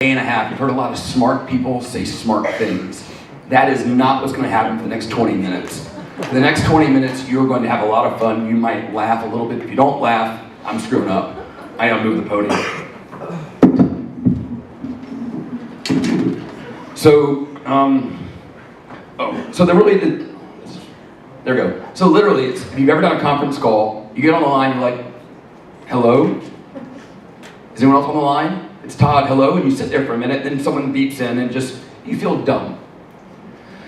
day and a half, you've heard a lot of smart people say smart things. That is not what's going to happen for the next 20 minutes. For the next 20 minutes, you're going to have a lot of fun. You might laugh a little bit. If you don't laugh, I'm screwing up. I gotta move the podium. So, there we go. So literally, if you've ever done a conference call, you get on the line, you're like, hello? Is anyone else on the line? It's Todd, hello? And you sit there for a minute, then someone beeps in and you feel dumb.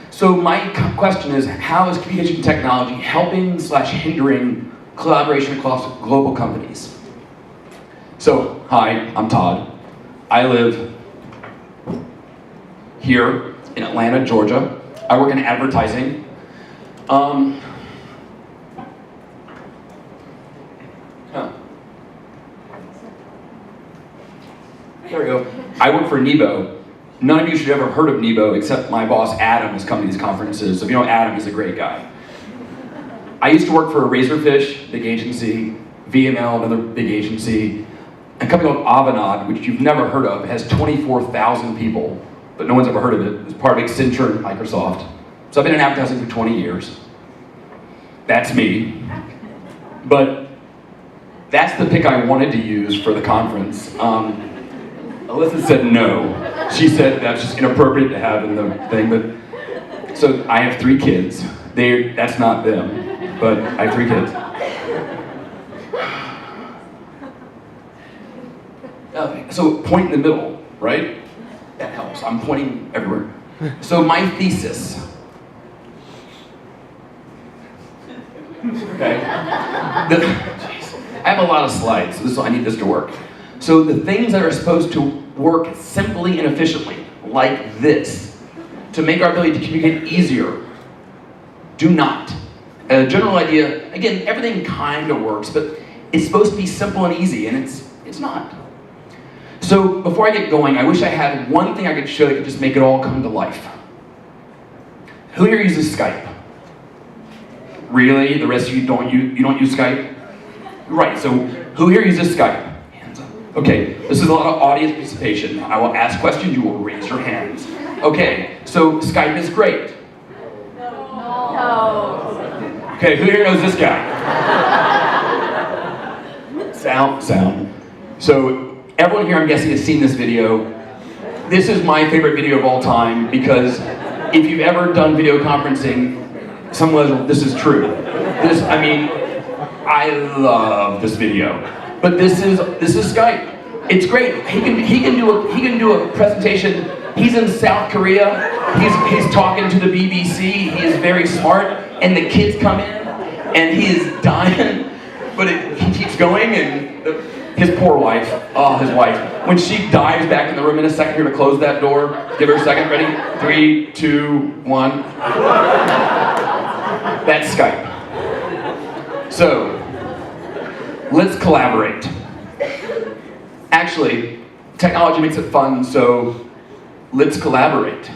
So my question is, how is communication technology helping/hindering collaboration across global companies? So, hi, I'm Todd. I live here in Atlanta, Georgia. I work in advertising. There we go. I work for Nebo. None of you should have ever heard of Nebo, except my boss Adam has come to these conferences. So if you know Adam, he's a great guy. I used to work for Razorfish, big agency, VML, another big agency, a company called Avanade, which you've never heard of. It has 24,000 people, but no one's ever heard of it. It's part of Accenture and Microsoft. So I've been in advertising for 20 years. That's me. But that's the pick I wanted to use for the conference. Alyssa said no. She said that's just inappropriate to have in the thing, but so I have 3 kids. That's not them, but I have 3 kids. Okay, so point in the middle, right? That helps. I'm pointing everywhere. So my thesis. Okay. I have a lot of slides, so I need this to work. So the things that are supposed to work simply and efficiently, like this, to make our ability to communicate easier, do not. A general idea, again, everything kind of works, but it's supposed to be simple and easy, and it's not. So before I get going, I wish I had one thing I could show that could just make it all come to life. Who here uses Skype? Really? The rest of you don't use Skype? Right, so who here uses Skype? Hands up. Okay, this is a lot of audience participation. I will ask questions, you will raise your hands. Okay, so Skype is great. No. Okay, who here knows this guy? Sound. So everyone here, I'm guessing, has seen this video. This is my favorite video of all time because if you've ever done video conferencing, this is true. I love this video. But this is Skype. It's great. He can do a presentation. He's in South Korea. He's talking to the BBC. He is very smart, and the kids come in, and he is dying, but he keeps going, and his poor wife, his wife, when she dives back in the room in a second, here to close that door. Give her a second. Ready? 3, 2, 1. That's Skype. So, let's collaborate. Actually, technology makes it fun, so let's collaborate.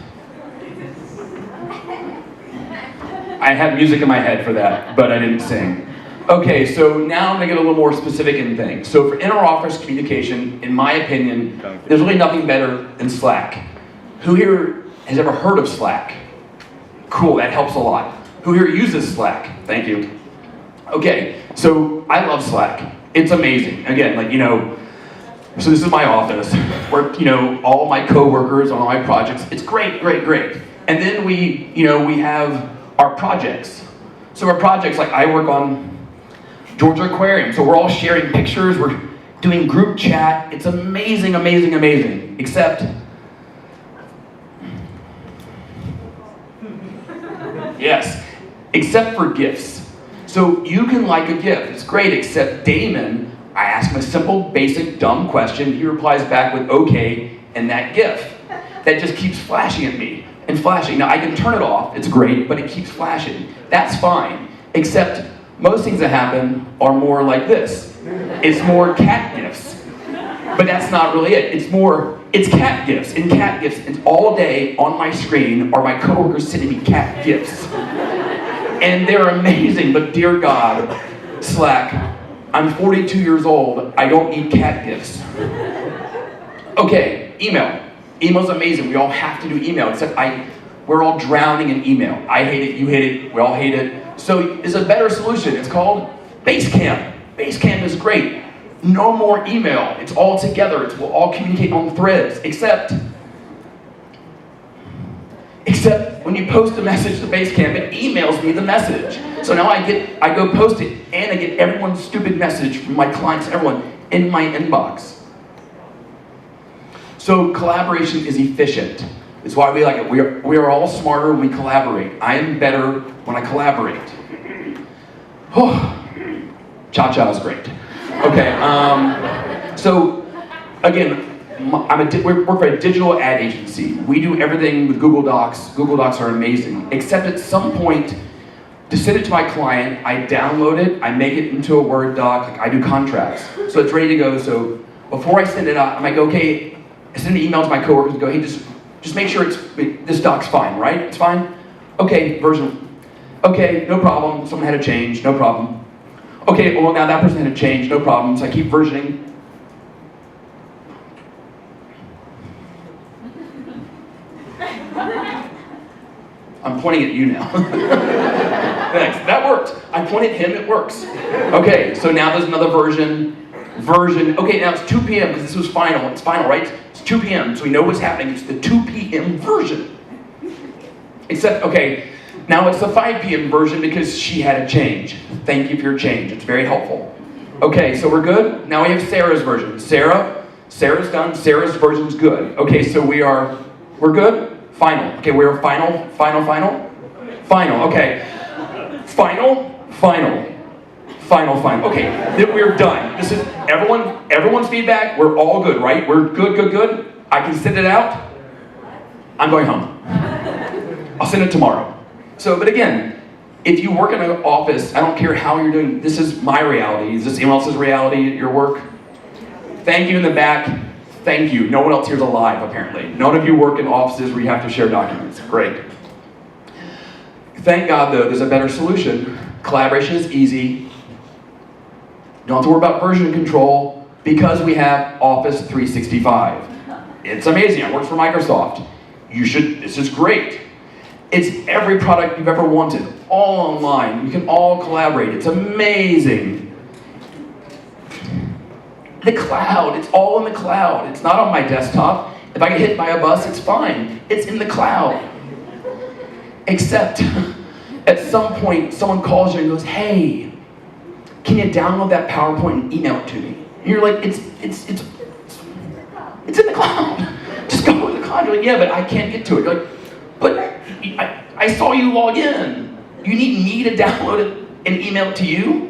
I had music in my head for that, but I didn't sing. Okay, so now I'm gonna get a little more specific in things. So for inter-office communication, in my opinion, there's really nothing better than Slack. Who here has ever heard of Slack? Cool, that helps a lot. Who here uses Slack? Thank you. Okay, so I love Slack. It's amazing. Again, so this is my office where, all my coworkers on all my projects. It's great. And then we have our projects. So our projects, I work on Georgia Aquarium. So we're all sharing pictures. We're doing group chat. It's amazing. Except, yes, except for GIFs. So you can like a GIF, it's great, except Damon, I ask him a simple, basic, dumb question, he replies back with okay, and that GIF. That just keeps flashing at me, and flashing. Now I can turn it off, it's great, but it keeps flashing. That's fine, except most things that happen are more like this. It's more cat GIFs. But that's not really it, it's cat GIFs. In cat GIFs, it's all day on my screen are my coworkers sending me cat GIFs. And they're amazing, but dear God, Slack, I'm 42 years old, I don't need cat GIFs. Okay, email. Email's amazing. We all have to do email, except we're all drowning in email. I hate it, you hate it, we all hate it. So there's a better solution. It's called Basecamp. Basecamp is great. No more email. It's all together. We'll all communicate on threads, except when you post a message to Basecamp, it emails me the message. So now I go post it, and I get everyone's stupid message from my clients, everyone, in my inbox. So collaboration is efficient. It's why we like it. We are all smarter when we collaborate. I am better when I collaborate. ChaCha is great. Okay, so again, we work for a digital ad agency. We do everything with Google Docs. Google Docs are amazing. Except at some point, to send it to my client, I download it, I make it into a Word doc, like I do contracts. So it's ready to go. So before I send it out, I'm like, okay, I send an email to my coworkers and go, hey, just make sure this doc's fine, right? It's fine? Okay, version. Okay, no problem. Someone had a change, no problem. Okay, well now that person had a change, no problem. So I keep versioning. I'm pointing at you now. Thanks, that worked. I point at him, it works. Okay, so now there's another version. Okay, now it's 2 p.m. because this was final. It's final, right? It's 2 p.m. so we know what's happening. It's the 2 p.m. version. Except, okay, now it's the 5 p.m. version because she had a change. Thank you for your change. It's very helpful. Okay, so we're good. Now we have Sarah's version. Sarah's done. Sarah's version's good. Okay, so we're good? Final. Okay, we're final. Okay. Final. Okay, then we're done. This is everyone's feedback. We're all good, right? We're good. I can send it out. I'm going home. I'll send it tomorrow. So, but again, if you work in an office, I don't care how you're doing, this is my reality. Is this anyone else's reality at your work? Thank you in the back. Thank you. No one else here is alive, apparently. None of you work in offices where you have to share documents. Great. Thank God, though, there's a better solution. Collaboration is easy. You don't have to worry about version control because we have Office 365. It's amazing. I work for Microsoft. This is great. It's every product you've ever wanted, all online. You can all collaborate. It's amazing. The cloud, it's all in the cloud. It's not on my desktop. If I get hit by a bus, it's fine. It's in the cloud. Except, at some point, someone calls you and goes, hey, can you download that PowerPoint and email it to me? And you're like, it's in the cloud. Just go in the cloud. You're like, yeah, but I can't get to it. You're like, but I saw you log in. You need me to download it and email it to you?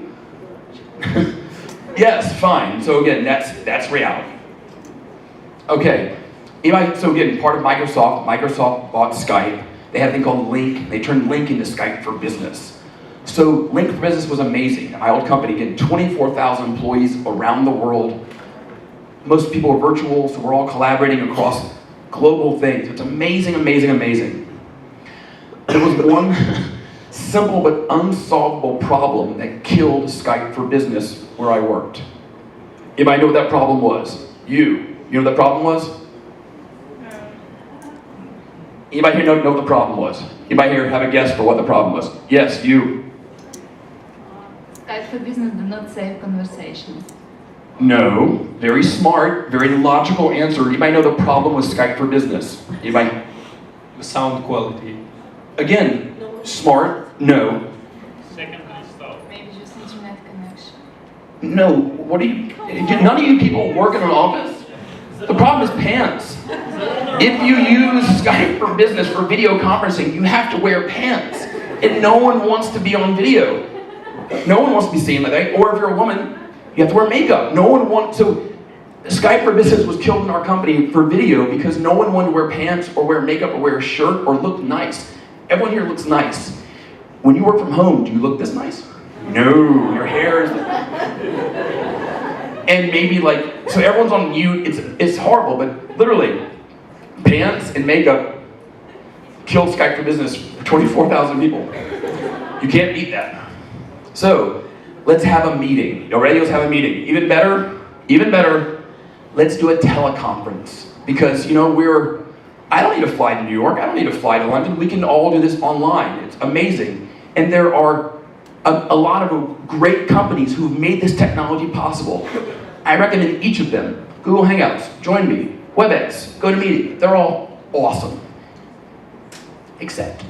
Yes, fine. So again, that's reality. Okay. So again, part of Microsoft bought Skype. They had a thing called Link. They turned Link into Skype for Business. So Link for Business was amazing. My old company, again, 24,000 employees around the world. Most people are virtual, so we're all collaborating across global things. It's amazing. There was one simple but unsolvable problem that killed Skype for Business where I worked. Anybody know what that problem was? You know what that problem was? Anybody here know what the problem was? Anybody here have a guess for what the problem was? Yes, you. Skype for Business do not save conversations. No. Very smart, very logical answer. Anybody know the problem with Skype for Business? Anybody? The sound quality. Again, smart, no. Second install. Maybe just internet connection. No, none of you people work in an office? The problem is pants. If you use Skype for Business for video conferencing, you have to wear pants. And no one wants to be on video. No one wants to be seen like that. Or if you're a woman, you have to wear makeup. So Skype for Business was killed in our company for video because no one wanted to wear pants or wear makeup or wear a shirt or look nice. Everyone here looks nice. When you work from home, do you look this nice? No, your hair is... And maybe so everyone's on mute, it's horrible, but literally, pants and makeup killed Skype for Business for 24,000 people. You can't beat that. So, let's have a meeting. You ready? Let's have a meeting. Even better, let's do a teleconference. Because, we're I don't need to fly to New York. I don't need to fly to London. We can all do this online. It's amazing. And there are a lot of great companies who've made this technology possible. I recommend each of them. Google Hangouts, Join Me, WebEx, GoToMeeting. They're all awesome. Except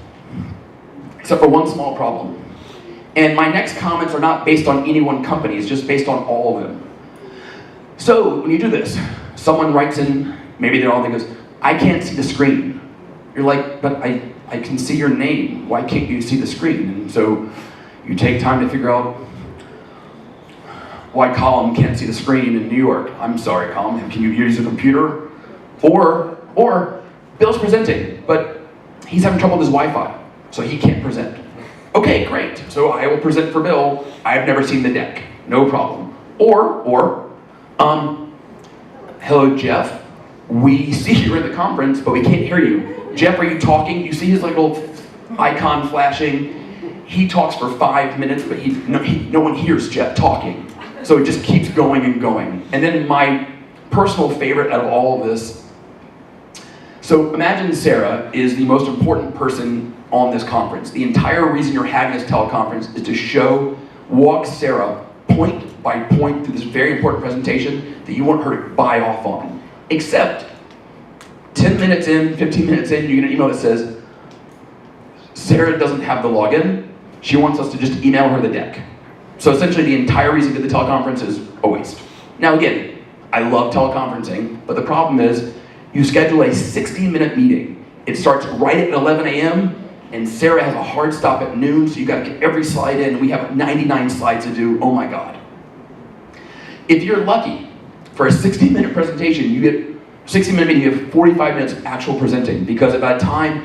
for one small problem. And my next comments are not based on any one company, it's just based on all of them. So when you do this, someone writes in, maybe they're all goes, I can't see the screen. You're like, but I can see your name. Why can't you see the screen? And so you take time to figure out why Colin can't see the screen in New York. I'm sorry, Colin, can you use a computer? Or Bill's presenting, but he's having trouble with his Wi-Fi, so he can't present. Okay, great. So I will present for Bill. I've never seen the deck. No problem. Or, hello, Jeff. We see you at the conference, but we can't hear you. Jeff, are you talking? You see his little icon flashing. He talks for 5 minutes, but no one hears Jeff talking. So it just keeps going and going. And then my personal favorite out of all of this. So imagine Sarah is the most important person on this conference. The entire reason you're having this teleconference is to walk Sarah point by point through this very important presentation that you want her to buy off on. Except 10 minutes in, 15 minutes in, you get an email that says, Sarah doesn't have the login. She wants us to just email her the deck. So essentially the entire reason for the teleconference is a waste. Now again, I love teleconferencing, but the problem is you schedule a 60-minute meeting. It starts right at 11 a.m., and Sarah has a hard stop at noon, so you gotta get every slide in. We have 99 slides to do, oh my God. If you're lucky, for a 60-minute presentation, you get 60-minute meeting, you have 45 minutes of actual presenting, because at that time,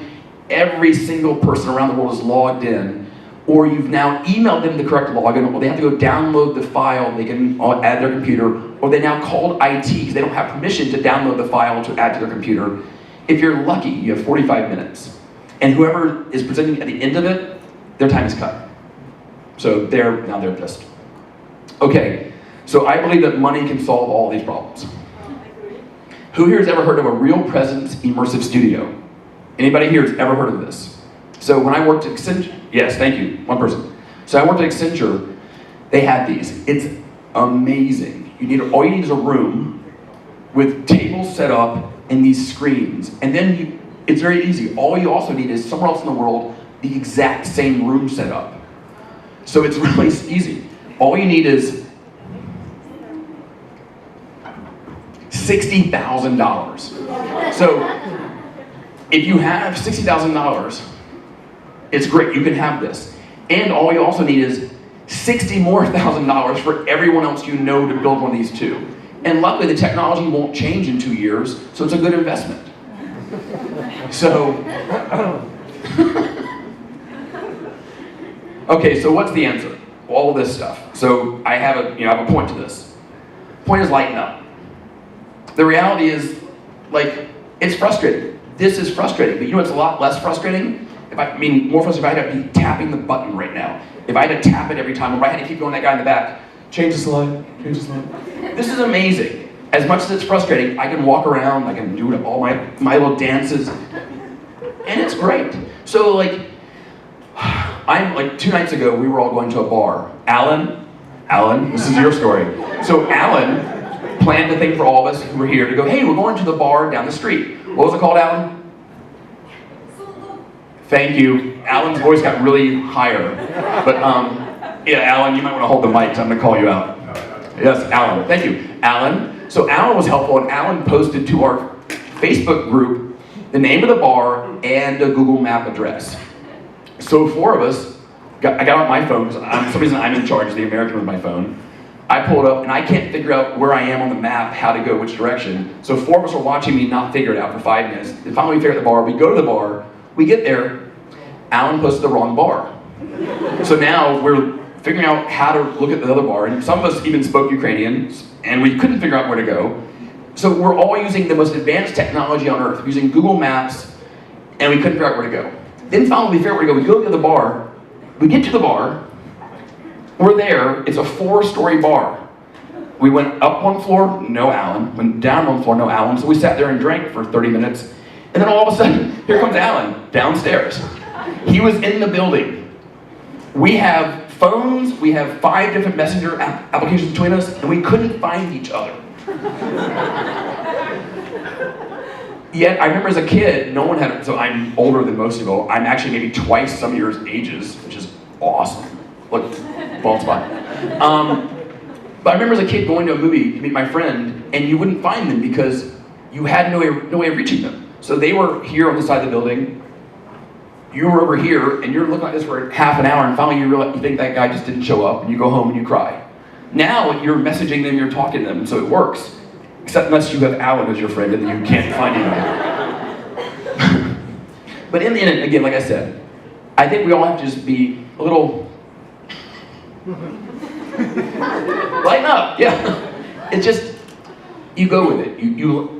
every single person around the world is logged in, or you've now emailed them the correct login, or they have to go download the file, they can add their computer, or they now called IT because they don't have permission to download the file to add to their computer. If you're lucky, you have 45 minutes. And whoever is presenting at the end of it, their time is cut. So they're pissed. Okay, so I believe that money can solve all these problems. Who here has ever heard of a real presence immersive studio? Anybody here has ever heard of this? So when I worked at Accenture, yes, thank you, one person. So I worked at Accenture, they had these. It's amazing. All you need is a room with tables set up and these screens. And then it's very easy. All you also need is somewhere else in the world, the exact same room set up. So it's really easy. All you need is $60,000. So if you have $60,000, it's great, you can have this. And all you also need is $60,000 more for everyone else you know to build one of these too. And luckily the technology won't change in 2 years, so it's a good investment. So, okay, so what's the answer? All of this stuff. So I have a point to this. Point is lighten up. The reality is, it's frustrating. This is frustrating, but you know what's a lot less frustrating? More frustrating if I had to be tapping the button right now. If I had to tap it every time, or if I had to keep going that guy in the back, change the slide, change the slide. This is amazing. As much as it's frustrating, I can walk around, I can do all my little dances, and it's great. So 2 nights ago, we were all going to a bar. Alan, this is your story. So Alan planned a thing for all of us who were here to go, hey, we're going to the bar down the street. What was it called, Alan? Thank you. Alan's voice got really higher. But yeah, Alan, you might want to hold the mic, so I'm going to call you out. Yes, Alan. Thank you. Alan. So Alan was helpful, and Alan posted to our Facebook group the name of the bar and a Google Map address. So 4 of us, I got out my phone, because for some reason I'm in charge of the American with my phone. I pulled up, and I can't figure out where I am on the map, how to go, which direction. So 4 of us were watching me not figure it out for 5 minutes. And finally we figure out the bar, we go to the bar, we get there, Alan posted the wrong bar. So now we're figuring out how to look at the other bar, and some of us even spoke Ukrainian, and we couldn't figure out where to go. So we're all using the most advanced technology on earth, using Google Maps, and we couldn't figure out where to go. Then finally we figure out where to go. We go to the bar, we get to the bar, we're there, it's a 4-story bar. We went up 1 floor, no Alan. Went down 1 floor, no Alan. So we sat there and drank for 30 minutes. And then all of a sudden, here comes Alan, downstairs. He was in the building. We have phones, we have 5 different messenger applications between us, and we couldn't find each other. Yet, I remember as a kid, no one had, so I'm older than most of you. I'm actually maybe twice some of your ages, which is awesome. Look, bald spot. But I remember as a kid going to a movie to meet my friend, and you wouldn't find them because you had no way of reaching them. So they were here on the side of the building, you were over here, and you're looking like this for half an hour, and finally you think that guy just didn't show up, and you go home and you cry. Now you're messaging them, you're talking to them, so it works. Except unless you have Alan as your friend and you can't find him. But in the end, again, like I said, I think we all have to just be a little... lighten up, yeah. It's just, you go with it.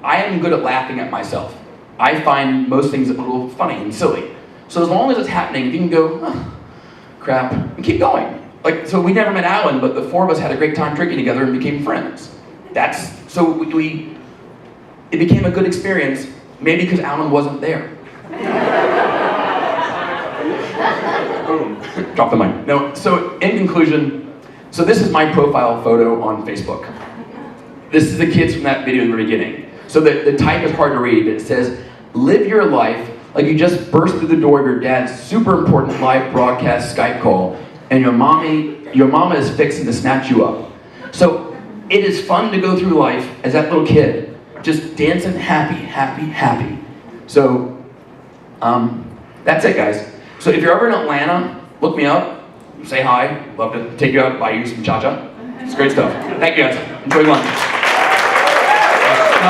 I am good at laughing at myself. I find most things a little funny and silly. So as long as it's happening, you can go, oh, crap, and keep going. Like, so we never met Alan, but the 4 of us had a great time drinking together and became friends. So it became a good experience, maybe because Alan wasn't there. Boom. Drop the mic. No, so in conclusion, so this is my profile photo on Facebook. This is the kids from that video in the beginning. So the type is hard to read. It says, live your life like you just burst through the door of your dad's super important live broadcast Skype call, and your mama is fixing to snatch you up. So it is fun to go through life as that little kid, just dancing happy, happy, happy. So that's it, guys. So if you're ever in Atlanta, look me up, say hi. Love to take you out, buy you some ChaCha. It's great stuff. Thank you, guys. Enjoy lunch.